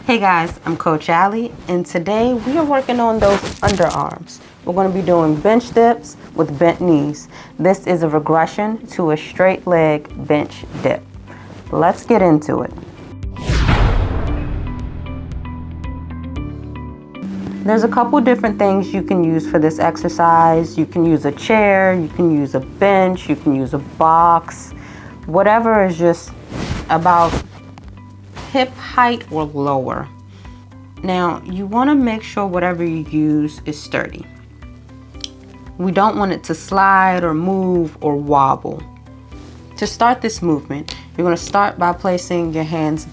Hey guys, I'm Coach Allie, and today we are working on those underarms. We're going to be doing bench dips with bent knees. This is a regression to a straight leg bench dip. Let's get into it. There's a couple different things you can use for this exercise. You can use a chair, you can use a bench, you can use a box, whatever is just about hip height or lower. Now, you want to make sure whatever you use is sturdy. We don't want it to slide or move or wobble. To start this movement, you're going to start by placing your hands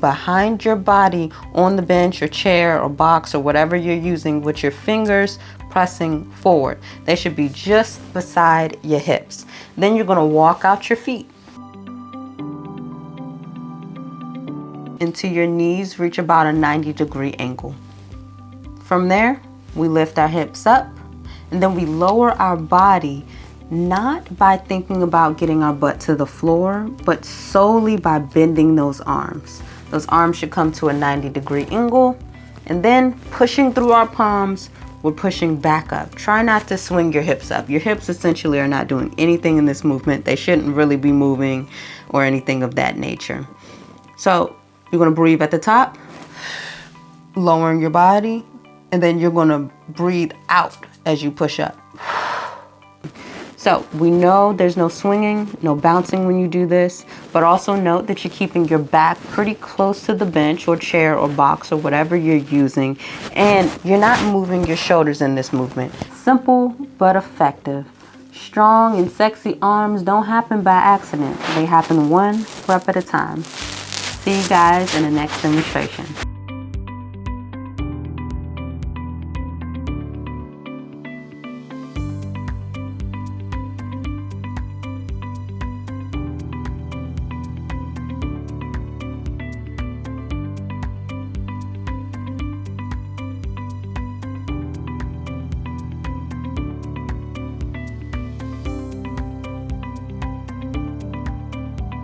behind your body on the bench or chair or box or whatever you're using, with your fingers pressing forward. They should be just beside your hips. Then you're going to walk out your feet until your knees reach about a 90-degree angle. From there, we lift our hips up and then we lower our body, not by thinking about getting our butt to the floor, but solely by bending those arms. Those arms should come to a 90-degree angle, and then pushing through our palms, we're pushing back up. Try not to swing your hips up. Your hips essentially are not doing anything in this movement. They shouldn't really be moving or anything of that nature. So you're going to breathe at the top, lowering your body, and then you're going to breathe out as you push up. So we know there's no swinging, no bouncing when you do this, but also note that you're keeping your back pretty close to the bench or chair or box or whatever you're using, and you're not moving your shoulders in this movement. Simple but effective. Strong and sexy arms don't happen by accident. They happen one rep at a time. See you guys in the next demonstration.